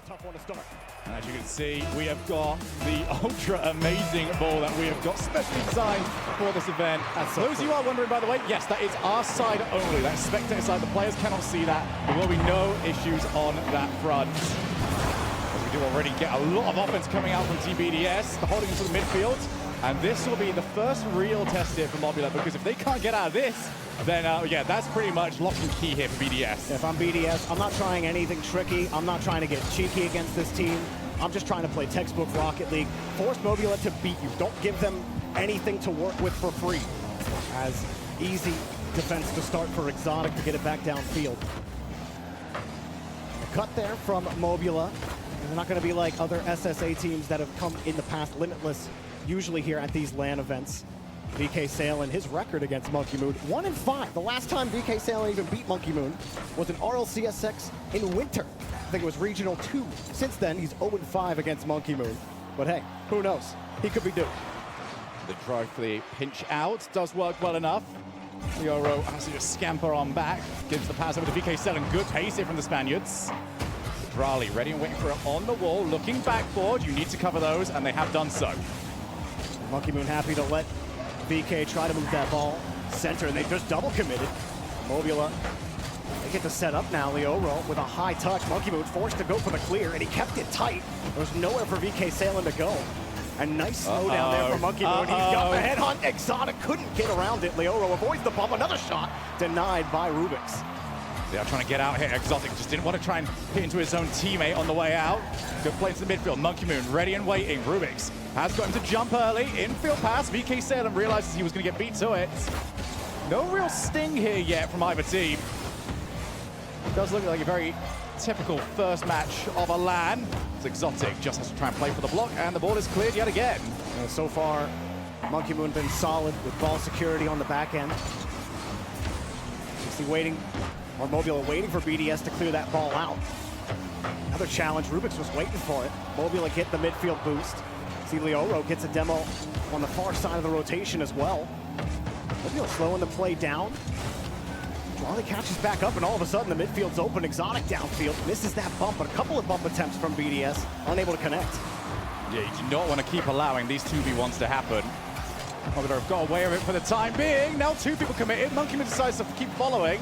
a tough one to start. And as you can see, we have got the ultra amazing ball that we have got specially designed for this event. That's so those of you are wondering, by the way, yes, that is our side only. That's spectator side. The players cannot see that. There will be no issues on that front. As we do already get a lot of offense coming out from Team BDS, holding into the midfield. And this will be the first real test here for Mobula, because if they can't get out of this, then yeah, that's pretty much lock and key here for BDS. If I'm BDS, I'm not trying anything tricky. I'm not trying to get cheeky against this team. I'm just trying to play textbook Rocket League. Force Mobula to beat you. Don't give them anything to work with for free. As easy defense to start for Exotic to get it back downfield. A cut there from Mobula. They're not going to be like other SSA teams that have come in the past, limitless, usually here at these LAN events. VK Salen, his record against Monkey Moon, 1-5. The last time VK Salen even beat Monkey Moon was an RLCS in winter. I think it was Regional 2. Since then, he's 0-5 against Monkey Moon. But hey, who knows? He could be due. The drive for the pinch out does work well enough. Leoro has to just scamper on back, gives the pass over to VK Salen. Good pace here from the Spaniards. Drali ready and waiting for it on the wall, looking backboard. You need to cover those, and they have done so. Monkey Moon happy to let VK try to move that ball center, and they just double committed. Mobula, they get to set up now. Leoro with a high touch. Monkey Moon forced to go for the clear, and he kept it tight. There was nowhere for VK Salen to go. A nice slow down there for Monkey Moon. He's got the headhunt. Exotic couldn't get around it. Leoro avoids the bump. Another shot denied by Rubix. They are trying to get out here. Exotic just didn't want to try and hit into his own teammate on the way out. Good play to the midfield. Monkey Moon ready and waiting. Rubix has got him to jump early. Infield pass. VK Salen realizes he was going to get beat to it. No real sting here yet from either team. It does look like a very typical first match of a LAN. It's Exotic just has to try and play for the block, and the ball is cleared yet again. So far, Monkey Moon been solid with ball security on the back end. You see waiting, or Mobula waiting for BDS to clear that ball out. Another challenge, Rubix was waiting for it. Mobula get the midfield boost. See Leoro gets a demo on the far side of the rotation as well. Mobula slowing the play down. Drali catches back up, and all of a sudden the midfield's open. Exotic downfield, misses that bump, but a couple of bump attempts from BDS, unable to connect. Yeah, you do not want to keep allowing these 2v1s to happen. Mobula have got away with it for the time being. Now two people committed. Monkey Moon decides to keep following.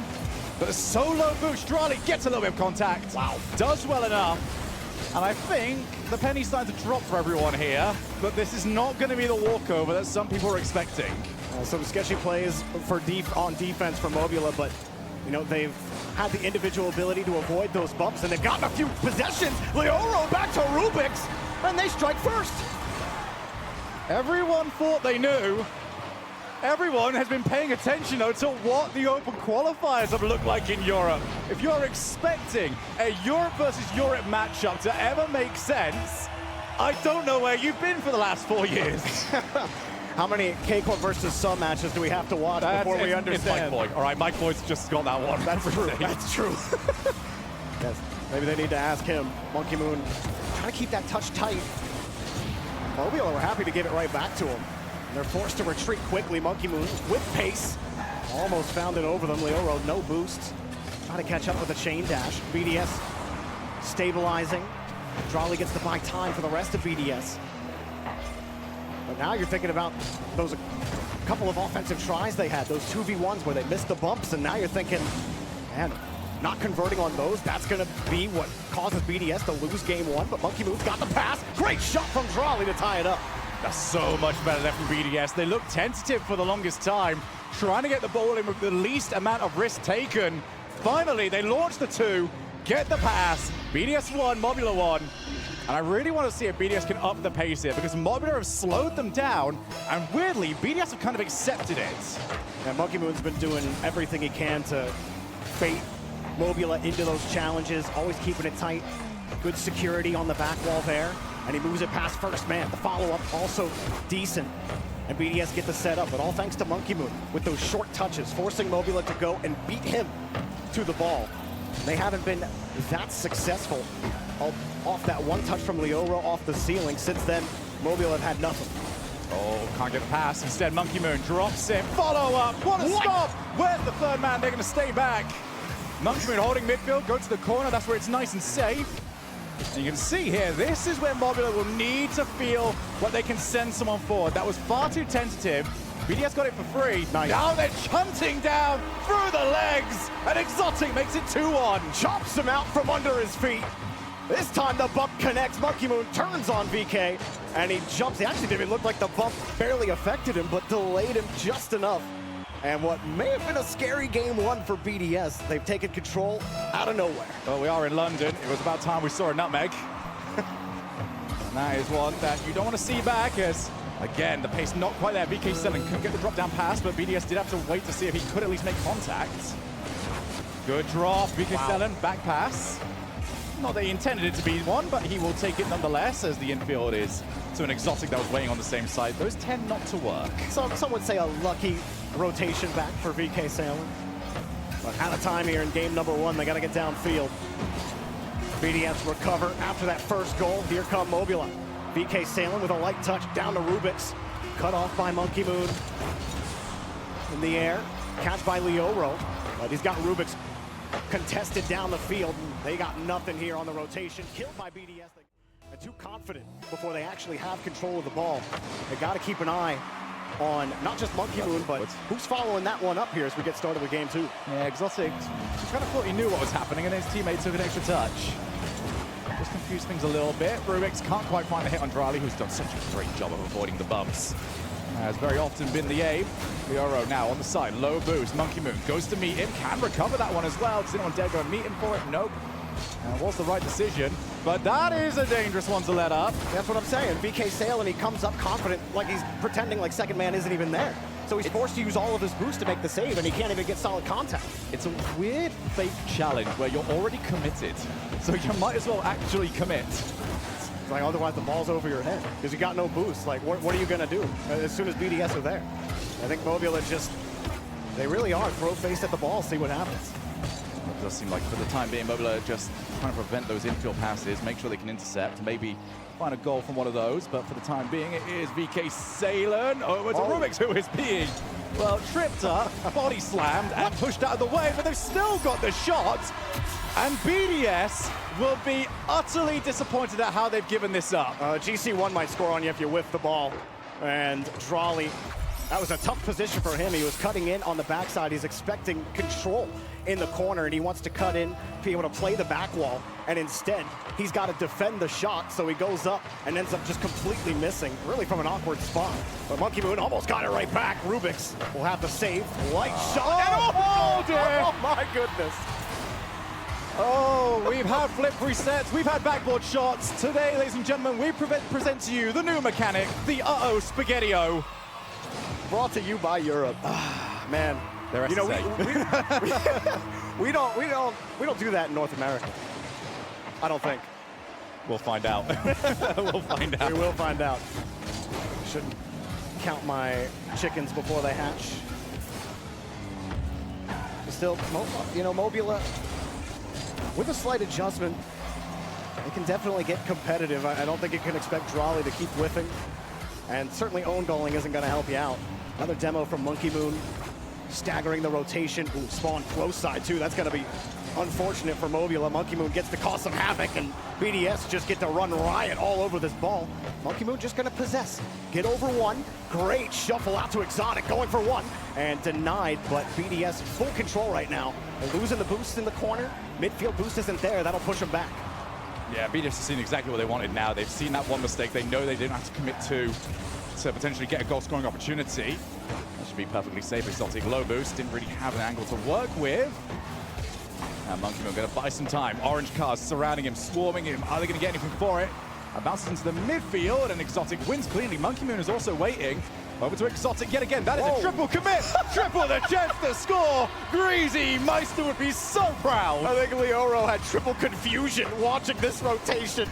But a solo boost, Drali gets a little bit of contact. Wow. Does well enough. And I think the penny's starting to drop for everyone here, but this is not going to be the walkover that some people are expecting. Some sketchy plays for on defense for Mobula, but you know, they've had the individual ability to avoid those bumps, and they've gotten a few possessions. Leoro back to Rubix, and they strike first. Everyone thought they knew. Everyone has been paying attention, though, to what the open qualifiers have looked like in Europe. If you're expecting a Europe versus Europe matchup to ever make sense, I don't know where you've been for the last 4 years. How many K-Corp versus Sub matches do we have to watch before we understand? It's Mike Boyd. All right, Mike Boyd's just got that one. That's true. That's true. Yes, maybe they need to ask him. Monkey Moon trying to keep that touch tight. Mobula were happy to give it right back to him. They're forced to retreat quickly. Monkey Moon with pace. Almost found it over them. Leoro, no boost. Trying to catch up with a chain dash. BDS stabilizing. Drali gets to buy time for the rest of BDS. But now you're thinking about those couple of offensive tries they had, those 2v1s where they missed the bumps, and now you're thinking, man, not converting on those, that's going to be what causes BDS to lose game one. But Monkey Moon's got the pass. Great shot from Drali to tie it up. That's so much better than from BDS. They looked tentative for the longest time, trying to get the ball in with the least amount of risk taken. Finally, they launch the two, get the pass. BDS won, Mobula won. And I really want to see if BDS can up the pace here, because Mobula have slowed them down, and weirdly, BDS have kind of accepted it. And Monkey Moon's been doing everything he can to bait Mobula into those challenges, always keeping it tight. Good security on the back wall there. And he moves it past first man. The follow-up also decent. And BDS get the setup, but all thanks to Monkey Moon with those short touches, forcing Mobula to go and beat him to the ball. They haven't been that successful off that one touch from Leoro off the ceiling. Since then, Mobula have had nothing. Oh, can't get the pass. Instead, Monkey Moon drops it. Follow up. What a stop. Where's the third man? They're going to stay back. Monkey Moon holding midfield. Go to the corner. That's where it's nice and safe. And you can see here, this is where Mobula will need to feel like they can send someone forward. That was far too tentative. BDS got it for free. Nice. Now they're hunting down through the legs, and Exotic makes it 2-1. Chops him out from under his feet. This time the bump connects. Monkey Moon turns on VK, and he jumps. He actually didn't look like the bump barely affected him, but delayed him just enough. And what may have been a scary game one for BDS, they've taken control out of nowhere. Well, we are in London. It was about time we saw a nutmeg. And that is one that you don't want to see back as, again, the pace not quite there. VK Selling couldn't get the drop down pass, but BDS did have to wait to see if he could at least make contact. Good drop, VK Selling, back pass. Not that he intended it to be one, but he will take it nonetheless as the infield is to an Exotic that was waiting on the same side. Those tend not to work. Some would say a lucky rotation back for VK Salem. But out of time here in game number one, they got to get downfield. BDS recover after that first goal. Here come Mobula. VK Salem with a light touch down to Rubix. Cut off by Monkey Moon. In the air, catch by Leoro. But he's got Rubix contested down the field. They got nothing here on the rotation. Killed by BDS. They're too confident before they actually have control of the ball. They got to keep an eye on not just Monkey Moon, but who's following that one up here as we get started with game two. Yeah, Exotic kind of thought he knew what was happening, and his teammate took an extra touch. Just confused things a little bit. Rubix can't quite find the hit on Drali, who's done such a great job of avoiding the bumps. Has very often been the aim. Leoro now on the side, low boost. Monkey Moon goes to meet him, can recover that one as well. Does anyone dare go and meet him for it? Nope. Was the right decision, but that is a dangerous one to let up. That's what I'm saying. VK Sale, and he comes up confident, like he's pretending like second man isn't even there. So he's forced to use all of his boost to make the save, and he can't even get solid contact. It's a weird fake challenge where you're already committed, so you might as well actually commit. It's like otherwise the ball's over your head because you got no boost. Like what are you gonna do as soon as BDS are there? I think Mobula just, they really are throw face at the ball, see what happens. It does seem like for the time being, Mobula just trying to prevent those infield passes, make sure they can intercept, maybe find a goal from one of those, but for the time being, it is VK Salen over to Rubix, who is being, well, tripped up, body slammed, and pushed out of the way, but they've still got the shot, and BDS will be utterly disappointed at how they've given this up. GC1 might score on you if you whiff the ball, and Drali, that was a tough position for him. He was cutting in on the backside. He's expecting control in the corner, and he wants to cut in, be able to play the back wall, and instead, he's got to defend the shot, so he goes up and ends up just completely missing, really from an awkward spot. But Monkey Moon almost got it right back. Rubix will have the save. Light shot, and oh dear! Oh my goodness. Oh, we've had flip resets, we've had backboard shots. Today, ladies and gentlemen, we present to you the new mechanic, the Spaghetti-O. Brought to you by Europe. Man, you know, we don't do that in North America. I don't think. We'll find out. We'll find out. We will find out. Shouldn't count my chickens before they hatch. But still, you know, Mobula, with a slight adjustment, they can definitely get competitive. I don't think you can expect Drali to keep whiffing. And certainly own goaling isn't going to help you out. Another demo from Monkey Moon, staggering the rotation. Ooh, spawn close side too. That's going to be unfortunate for Mobula. Monkey Moon gets to cause some havoc, and BDS just get to run riot all over this ball. Monkey Moon just going to possess. Get over one. Great shuffle out to Exotic, going for one. And denied, but BDS full control right now. They're losing the boost in the corner. Midfield boost isn't there. That'll push them back. Yeah, BDS has seen exactly what they wanted now. They've seen that one mistake. They know they didn't have to commit to potentially get a goal-scoring opportunity. That should be perfectly safe. Exotic low boost, didn't really have an angle to work with. And Monkey Moon going to buy some time. Orange cars surrounding him, swarming him. Are they going to get anything for it? Bounces into the midfield, and Exotic wins cleanly. Monkey Moon is also waiting. Over to Exotic yet again. That is a triple commit. Triple the chance to score. Greasy Meister would be so proud. I think Leoro had triple confusion watching this rotation.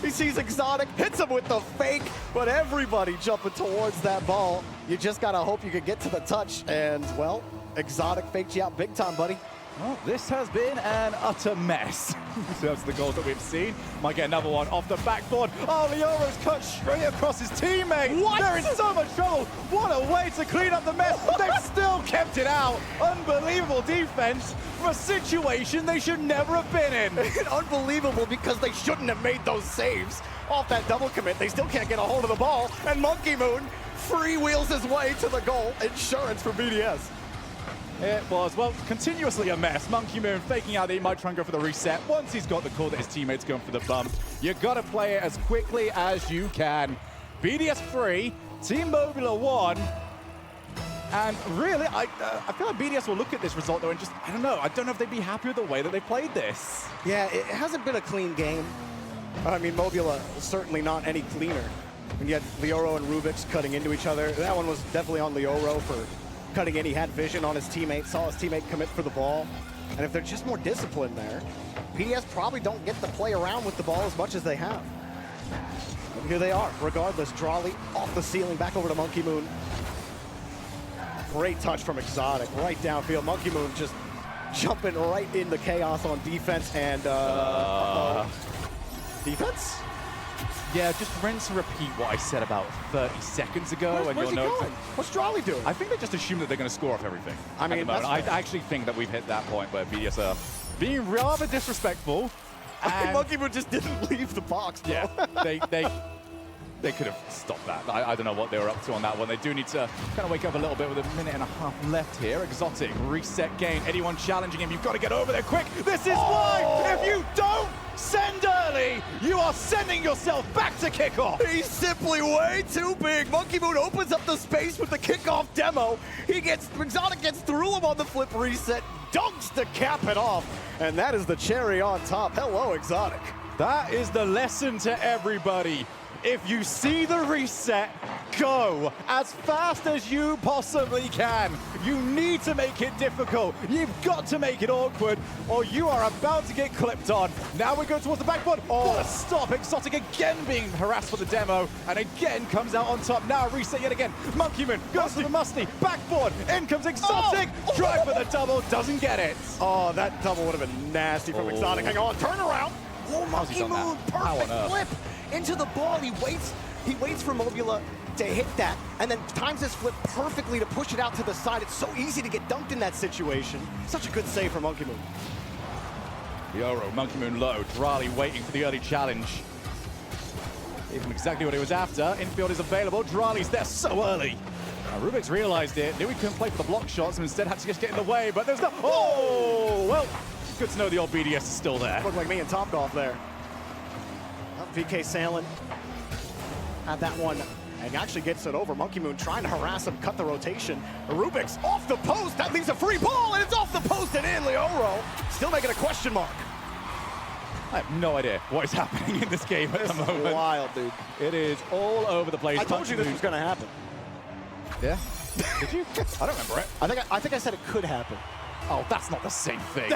He sees Exotic, hits him with the fake, but everybody jumping towards that ball. You just gotta hope you can get to the touch, and well, Exotic faked you out big time, buddy. Well, this has been an utter mess. That's the goals that we've seen. Might get another one off the backboard. Oh, Leoro's cut straight across his teammate. What? They're in so much trouble. What a way to clean up the mess. They've still kept it out. Unbelievable defense from a situation they should never have been in. Unbelievable, because they shouldn't have made those saves. Off that double commit, they still can't get a hold of the ball, and Monkey Moon freewheels his way to the goal. Insurance for BDS. It was, well, continuously a mess. Monkey Moon faking out that he might try and go for the reset. Once he's got the call that his teammate's going for the bump, you gotta play it as quickly as you can. BDS 3, Team Mobula 1. And really, I feel like BDS will look at this result though and just, I don't know if they'd be happy with the way that they played this. Yeah, it hasn't been a clean game. I mean, Mobula certainly not any cleaner. And yet, Leoro and Rubik's cutting into each other. That one was definitely on Leoro for cutting in. He had vision on his teammate, saw his teammate commit for the ball. And if they're just more disciplined there, BDS probably don't get to play around with the ball as much as they have. And here they are, regardless. Drawley off the ceiling, back over to Monkey Moon. Great touch from Exotic, right downfield. Monkey Moon just jumping right into chaos on defense, and defense? Yeah, just rinse and repeat what I said about 30 seconds ago. Where's he going? What's Drawley doing? I think they just assume that they're going to score off everything. I mean, I actually think that we've hit that point where BDS are being rather disrespectful. And Monkey Moon just didn't leave the box, bro. Yeah, they could have stopped that. I don't know what they were up to on that one. They do need to kind of wake up a little bit with a minute and a half left here. Exotic, reset gain. Anyone challenging him, you've got to get over there quick. This is why, if you don't send early, you are sending yourself back to kickoff. He's simply way too big. Monkey Moon opens up the space with the kickoff demo. Exotic gets through him on the flip reset, dunks to cap it off. And that is the cherry on top. Hello, Exotic. That is the lesson to everybody. If you see the reset, go as fast as you possibly can. You need to make it difficult. You've got to make it awkward, or you are about to get clipped on. Now we go towards the backboard. What a stop. Exotic again being harassed for the demo, and again comes out on top. Now a reset yet again. Monkey Moon goes to the musty. Backboard. In comes Exotic. Try for the double. Doesn't get it. Oh, that double would have been nasty from Exotic. Hang on. Turn around. Oh, Monkey Moon. Perfect flip into the ball. He waits for Mobula to hit that, and then times his flip perfectly to push it out to the side. It's so easy to get dunked in that situation. Such a good save for Monkey Moon. Leoro, Monkey Moon low. Drawley waiting for the early challenge. Gave him exactly what he was after. Infield is available. Drawley's there so early. Now, Rubik's realized it. Knew he couldn't play for the block shots, and instead had to just get in the way, but there's no... Oh! Well, good to know the old BDS is still there. Looked like me and Topgolf there. Well, VK Salen had that one and actually gets it over. Monkey Moon trying to harass him, cut the rotation. Rubik's off the post. That leaves a free ball, and it's off the post and in. Leoro still making a question mark. I have no idea what is happening in this game at the moment. This is wild, dude. It is all over the place. I told you this was going to happen. Yeah? Did you? I don't remember it. I think I said it could happen. Oh, that's not the same thing.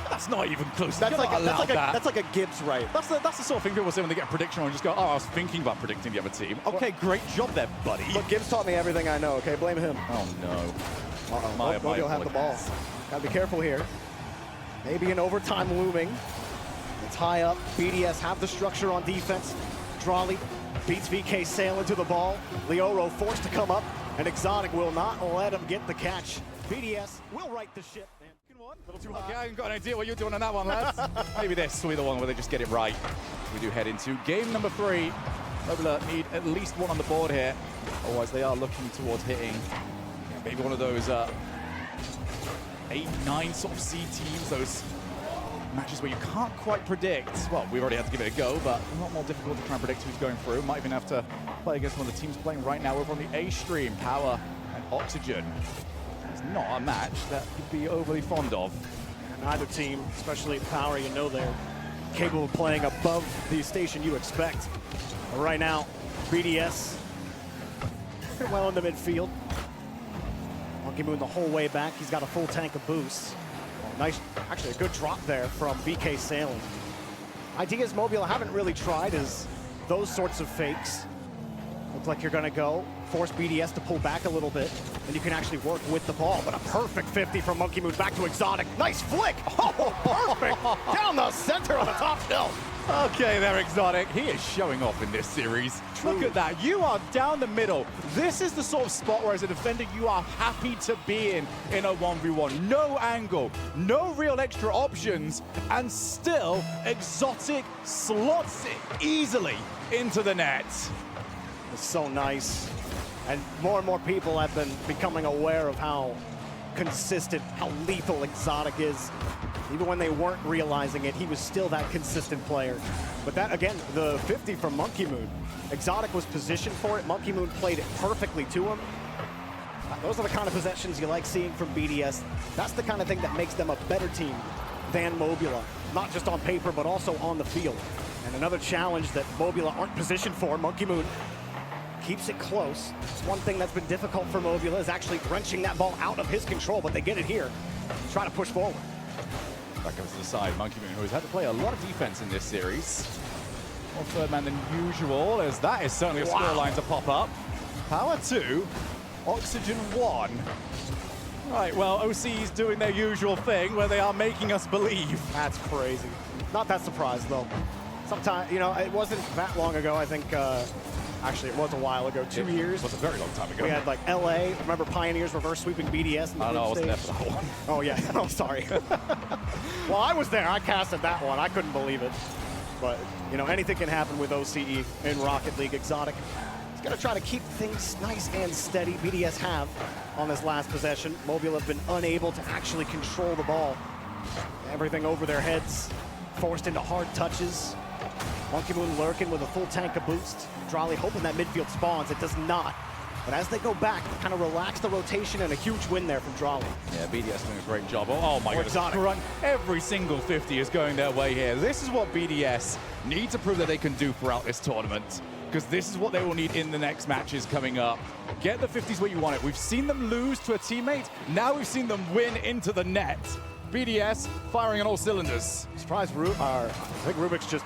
That's not even close. That's like a Gibbs right. That's the sort of thing people say when they get a prediction and just go, oh, I was thinking about predicting the other team. Okay, great job there, buddy. Look, Gibbs taught me everything I know, okay? Blame him. Oh, no. Uh-oh. Mobula have the ball. Gotta be careful here. Maybe an overtime looming. It's high up. BDS have the structure on defense. Drawley beats VK Salen to the ball. Leoro forced to come up, and Exotic will not let him get the catch. BDS will right the ship. A little too high. Okay, I haven't got an idea what you're doing on that one, lads. Maybe this will be the one where they just get it right. We do head into game number 3. Mobula need at least one on the board here. Otherwise, they are looking towards hitting maybe one of those 8, 9 sort of C teams, those matches where you can't quite predict. Well, we've already had to give it a go, but a lot more difficult to try and predict who's going through. Might even have to play against one of the teams playing right now over on the A stream, Power and Oxygen. It's not a match that you'd be overly fond of. Neither team, especially Power, you know they're capable of playing above the station you expect. But right now, BDS well in the midfield. Monkey Moon the whole way back. He's got a full tank of boosts. Nice, actually a good drop there from VK Salen. Ideas Mobula haven't really tried is those sorts of fakes. Looks like you're gonna go, force BDS to pull back a little bit, and you can actually work with the ball, but a perfect 50 from Monkey Moon back to Exotic. Nice flick! Oh, perfect! Down the center on the top hill. Okay, there, Exotic. He is showing off in this series. Look at that. You are down the middle. This is the sort of spot where, as a defender, you are happy to be in a 1v1. No angle, no real extra options, and still, Exotic slots it easily into the net. It's so nice. And more people have been becoming aware of how consistent, how lethal Exotic is. Even when they weren't realizing it, he was still that consistent player. But that, again, the 50 from Monkey Moon. Exotic was positioned for it. Monkey Moon played it perfectly to him. Those are the kind of possessions you like seeing from BDS. That's the kind of thing that makes them a better team than Mobula. Not just on paper, but also on the field. And another challenge that Mobula aren't positioned for, Monkey Moon keeps it close. It's one thing that's been difficult for Mobula is actually wrenching that ball out of his control, but they get it here. Try to push forward. That goes to the side. Monkey Moon, who has had to play a lot of defense in this series. More third man than usual, as that is certainly a scoreline to pop up. Power 2, Oxygen 1. Right, well, OC's doing their usual thing where they are making us believe. That's crazy. Not that surprised, though. Sometimes, you know, it wasn't that long ago, I think, actually, it was a while ago, 2 years. It was a very long time ago. We had, like, LA. Remember Pioneers reverse sweeping BDS in the I wasn't there for that one. Oh, yeah. Oh, sorry. Well, I was there. I casted that one. I couldn't believe it. But, you know, anything can happen with OCE in Rocket League. Exotic is going to try to keep things nice and steady. BDS have on this last possession. Mobula have been unable to actually control the ball. Everything over their heads, forced into hard touches. Monkey Moon lurking with a full tank of boost. Drolly hoping that midfield spawns. It does not. But as they go back, kind of relax the rotation, and a huge win there from Drolly. Yeah, BDS doing a great job. Oh my goodness. Exotic. Every single 50 is going their way here. This is what BDS need to prove that they can do throughout this tournament, because this is what they will need in the next matches coming up. Get the 50s where you want it. We've seen them lose to a teammate. Now we've seen them win into the net. BDS firing on all cylinders. Surprised, I think Rubik's just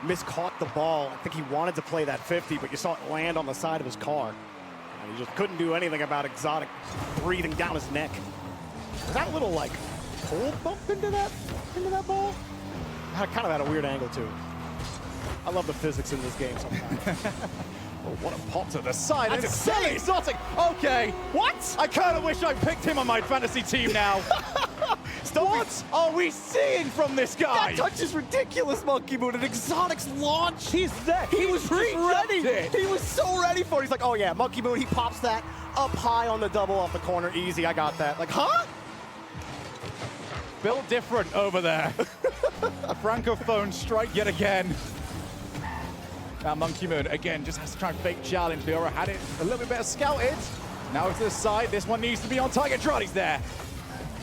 miscaught the ball. I think he wanted to play that 50, but you saw it land on the side of his car. And he just couldn't do anything about Exotic breathing down his neck. Was that a little, like, cold bump into that ball? Kind of had a weird angle, too. I love the physics in this game sometimes. Oh, what a pop to the side. That's It's insane. Exotic. Okay. What? I kind of wish I picked him on my fantasy team now. What are we seeing from this guy? That touch is ridiculous, Monkey Moon. And Exotic's launch. He's there. He was ready. It. He was so ready for it. He's like, oh yeah, Monkey Moon, he pops that up high on the double off the corner. Easy, I got that. Like, huh? Built different over there. A Francophone strike yet again. Now Monkey Moon, again, just has to try and fake challenge. Leora had it a little bit better scouted. Now to the side. This one needs to be on target. Drolly's there.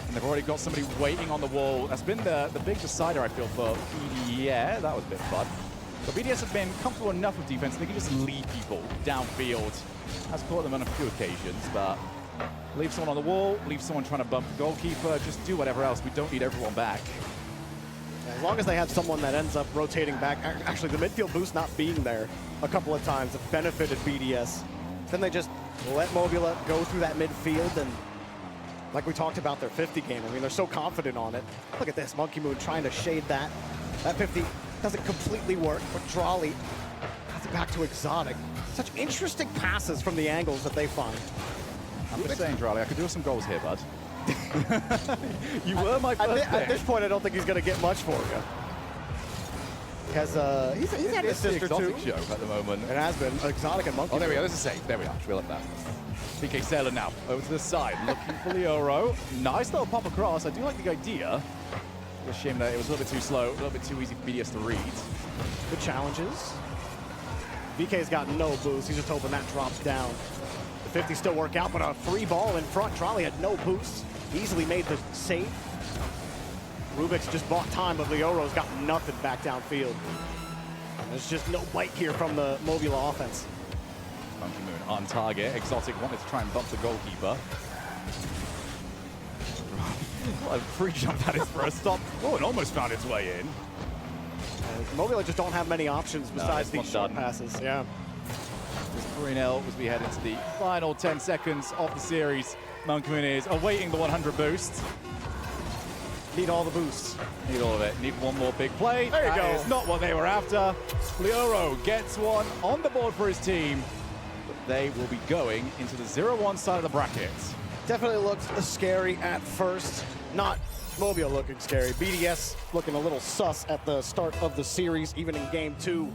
And they've already got somebody waiting on the wall. That's been the big decider, I feel, for BDS. Yeah, that was a bit fun. But BDS have been comfortable enough with defense. They can just lead people downfield. Has caught them on a few occasions, but leave someone on the wall, leave someone trying to bump the goalkeeper, just do whatever else. We don't need everyone back. As long as they have someone that ends up rotating back. Actually, the midfield boost not being there a couple of times have benefited BDS. Then they just let Mobula go through that midfield, and like we talked about their 50 game, I mean, they're so confident on it. Look at this, Monkey Moon trying to shade that. That 50 doesn't completely work, but Drolly has it back to Exotic. Such interesting passes from the angles that they find. I'm just saying, Drolly, I could do with some goals here, bud. You were my first pick. At this point, I don't think he's going to get much for you. Because he's had his sister too. Show at the moment. It has been Exotic and Monkey. Oh, there we go. This is safe. There we are. We love that. PK Sailor now over to the side, looking for Leoro. Nice little pop across. I do like the idea. It's a shame that it was a little bit too slow, a little bit too easy for BDS to read. Good challenges. VK's got no boost. He's just hoping that drops down. The 50 still work out, but a free ball in front. Drolly had no boost. Easily made the save. Rubik's just bought time, but Leoro's got nothing back downfield. And there's just no bite here from the Mobula offense. Monkey Moon on target. Exotic wanted to try and bump the goalkeeper. What a free jump that is for a stop. Oh, and almost found its way in. Mobula just don't have many options besides these short done. passes. Yeah. It's 3-0 as we head into the final 10 seconds of the series. Monkey Moon is awaiting the 100 boost. Need all the boosts. Need all of it. Need one more big play. There you go. That is not what they were after. Leoro gets one on the board for his team. But they will be going into the 0-1 side of the bracket. Definitely looked scary at first. Not Mobula looking scary. BDS looking a little sus at the start of the series, even in game 2.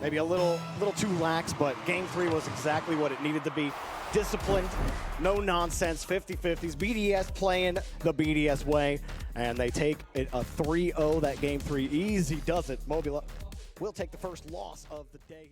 Maybe a little too lax, but game 3 was exactly what it needed to be. Disciplined, no nonsense, 50-50s. BDS playing the BDS way, and they take it a 3-0 that game 3. Easy does it. Mobula will take the first loss of the day.